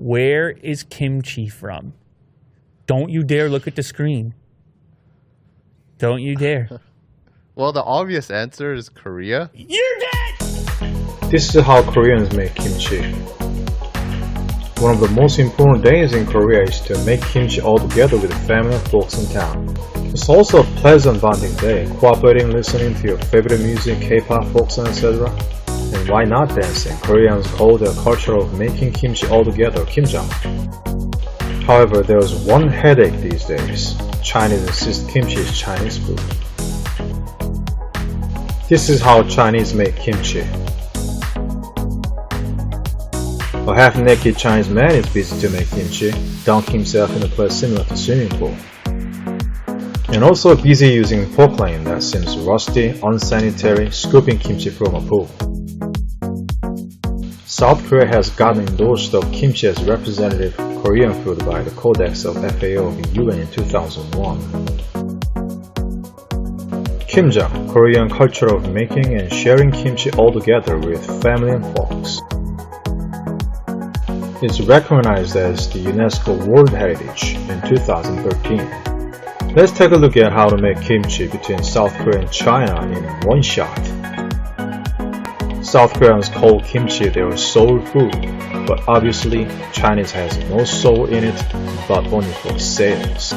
Where is kimchi from? Don't you dare look at the screen. Don't you dare. Well, the obvious answer is Korea. You're dead! This is how Koreans make kimchi. One of the most important days in Korea is to make kimchi all together with family and folks in town. It's also a pleasant bonding day, cooperating, listening to your favorite music, K-pop, folk song, etc. And why not dancing? Koreans call the culture of making kimchi all together kimjang. However, there's one headache these days. Chinese insist kimchi is Chinese food. This is how Chinese make kimchi. A half-naked Chinese man is busy to make kimchi, dunking himself in a place similar to swimming pool. And also busy using fork line that seems rusty, unsanitary, scooping kimchi from a pool. South Korea has gotten endorsed of kimchi as representative Korean food by the Codex of FAO of the UN in 2001. Kimjang, Korean culture of making and sharing kimchi all together with family and folks. It's recognized as the UNESCO World Heritage in 2013. Let's take a look at how to make kimchi between South Korea and China in one shot. South Koreans call kimchi their soul food, but obviously Chinese has no soul in it, but only for sales.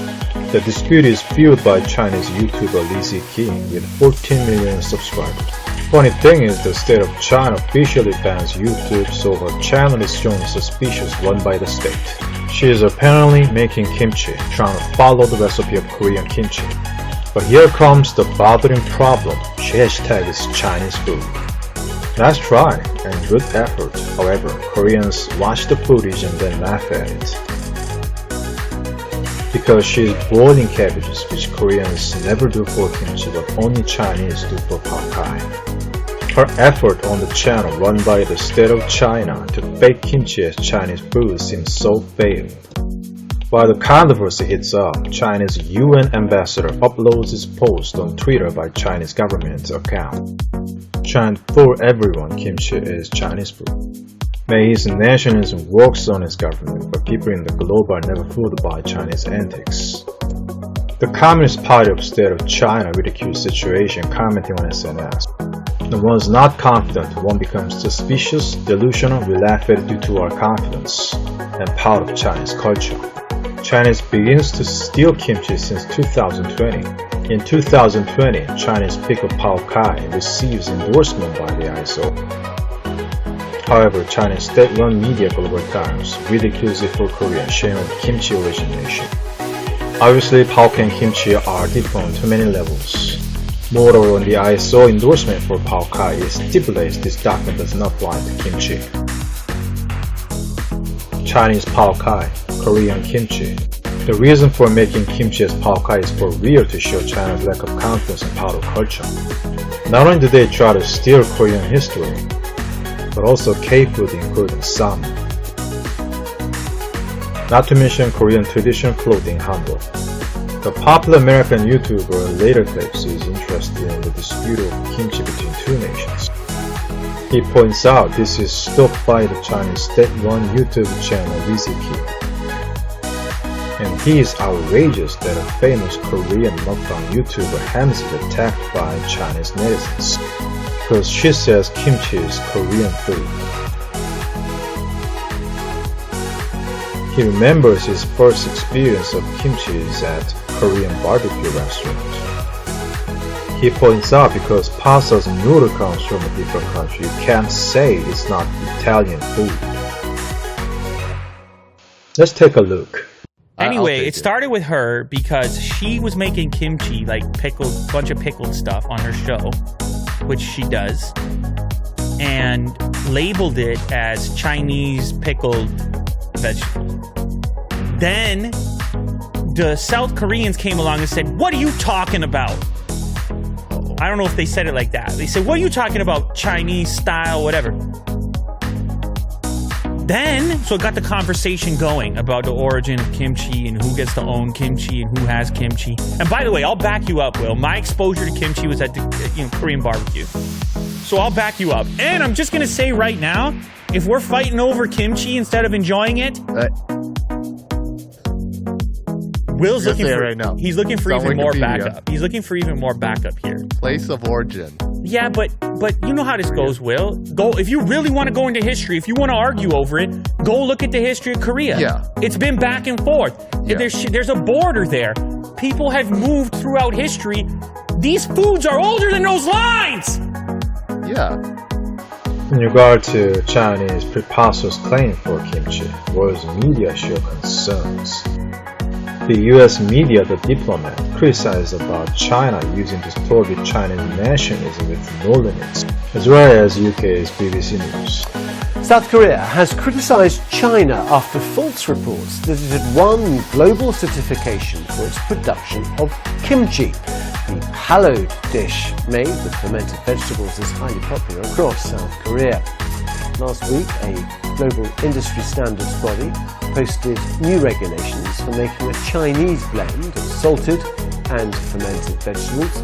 The dispute is fueled by Chinese YouTuber Lizzie King with 14 million subscribers. Funny thing is, the state of China officially bans YouTube, so her channel is shown suspicious run by the state. She is apparently making kimchi, trying to follow the recipe of Korean kimchi. But here comes the bothering problem. She hashtags Chinese food. Nice try and good effort. However, Koreans watch the footage and then laugh at it. Because she is boiling cabbages, which Koreans never do for kimchi but only Chinese do for pad thai. Her effort on the channel run by the state of China to bake kimchi as Chinese food seems so failed. While the controversy heats up, China's UN ambassador uploads his post on Twitter by Chinese government account. Trying to fool everyone kimchi is Chinese food. May his nationalism works on his government, but people in the globe are never fooled by Chinese antics. The Communist Party of State of China ridicules the situation, commenting on SNS. When one's not confident, one becomes suspicious, delusional, we laugh at it due to our confidence, and part of Chinese culture. China begins to steal kimchi since 2020. In 2020, Chinese pickle pao kai receives endorsement by the ISO. However, Chinese state-run media Global Times ridicules it for Korea, shaming kimchi origination. Obviously, pao and kimchi are different on too many levels. Moreover, on the ISO endorsement for pao kai, it stipulates this document does not apply to kimchi. Chinese pao kai, Korean kimchi. The reason for making kimchi as pao kai is for real to show China's lack of confidence in powder culture. Not only do they try to steal Korean history, but also K-food including sam. Not to mention Korean traditional clothing hanbok. The popular American YouTuber Later Clips is interested in the dispute of kimchi between two nations. He points out this is stoked by the Chinese state-run YouTube channel Lizzie King. And he is outrageous that a famous Korean mukbang YouTuber Hams is attacked by Chinese netizens because she says kimchi is Korean food. He remembers his first experience of kimchi is at Korean barbecue restaurant. He points out because pasta's noodle comes from a different country, you can't say it's not Italian food. Let's take a look. Anyway, it started with her because she was making kimchi, like bunch of pickled stuff on her show, which she does, and labeled it as Chinese pickled vegetables. Then the South Koreans came along and said, "What are you talking about?" I don't know if they said it like that. They said, "What are you talking about? Chinese style, whatever." Then, so it got the conversation going about the origin of kimchi and who gets to own kimchi and who has kimchi. And by the way, I'll back you up, Will. My exposure to kimchi was at the Korean barbecue. So I'll back you up. And I'm just going to say right now, If we're fighting over kimchi instead of enjoying it, Will's looking for right now. He's looking for It's on even more Wikipedia. backup. He's looking for even more backup here. Place of origin. Yeah, but you know how this goes, Will. Go if you really want to go into history. If you want to argue over it, go look at the history of Korea. Yeah. It's been back and forth. Yeah. There's a border there. People have moved throughout history. These foods are older than those lines. Yeah. In regard to Chinese preposterous claim for kimchi, world media show concerns. The U.S. media, The Diplomat, criticized about China using distorted Chinese nationalism with no limits, as well as UK's BBC News. South Korea has criticised China after false reports that it had won global certification for its production of kimchi. The hallowed dish made with fermented vegetables is highly popular across South Korea. Last week, a global industry standards body posted new regulations for making a Chinese blend of salted and fermented vegetables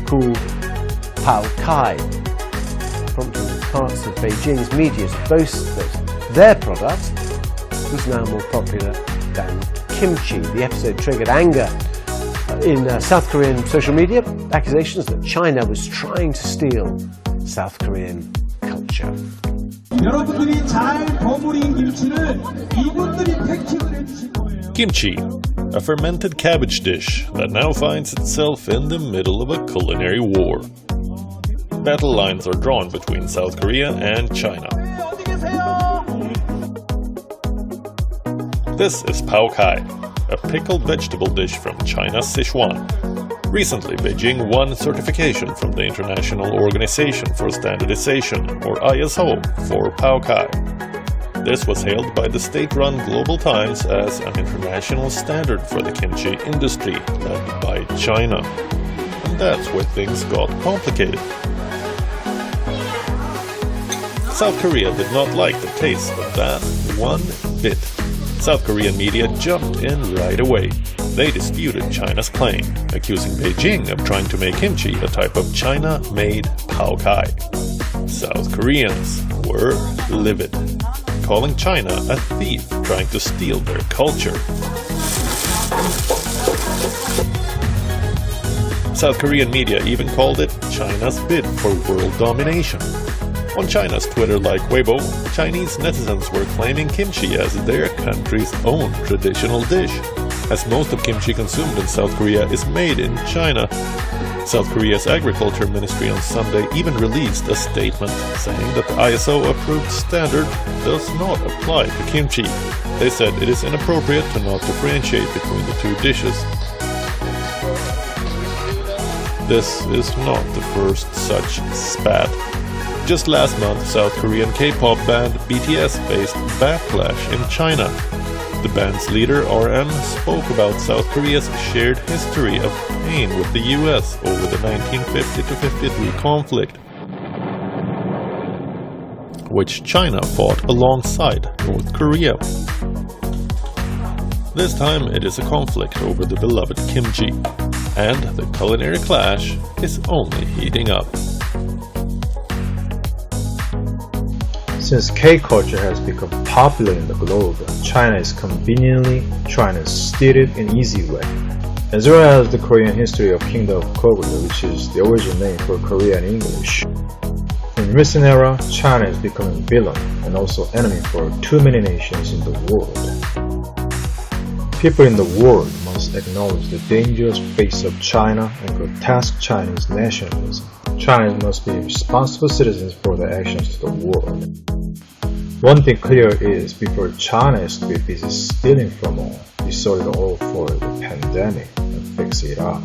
called Pao Kai, prompting parts of Beijing's media to boast that their product was now more popular than kimchi. The episode triggered anger in South Korean social media, accusations that China was trying to steal South Korean culture. 여러분들이 잘 버무린 김치는 이분들이 패킹을 해주신 거예요. Kimchi, a fermented cabbage dish that now finds itself in the middle of a culinary war. Battle lines are drawn between South Korea and China. 어디 계세요? This is Pao Kai, a pickled vegetable dish from China's Sichuan. Recently, Beijing won certification from the International Organization for Standardization, or ISO, for Pao Kai. This was hailed by the state-run Global Times as an international standard for the kimchi industry, led by China. And that's where things got complicated. South Korea did not like the taste of that one bit. South Korean media jumped in right away. They disputed China's claim, accusing Beijing of trying to make kimchi a type of China-made Pao Kai. South Koreans were livid, calling China a thief trying to steal their culture. South Korean media even called it China's bid for world domination. On China's Twitter-like Weibo, Chinese netizens were claiming kimchi as their country's own traditional dish, as most of kimchi consumed in South Korea is made in China. South Korea's Agriculture Ministry on Sunday even released a statement saying that the ISO-approved standard does not apply to kimchi. They said it is inappropriate to not differentiate between the two dishes. This is not the first such spat. Just last month, South Korean K-pop band BTS faced backlash in China. The band's leader, RM, spoke about South Korea's shared history of pain with the US over the 1950-53 conflict, which China fought alongside North Korea. This time it is a conflict over the beloved kimchi, and the culinary clash is only heating up. Since K-culture has become popular in the globe, China is conveniently trying to steal it in an easy way, as well as the Korean history of Kingdom of Korea, which is the original name for Korea in English. In recent era, China is becoming villain and also enemy for too many nations in the world. People in the world must acknowledge the dangerous face of China and grotesque Chinese nationalism. Chinese must be responsible citizens for their actions to the world. One thing clear is, before China is to be busy stealing from all, we sold it all for the pandemic and fix it up.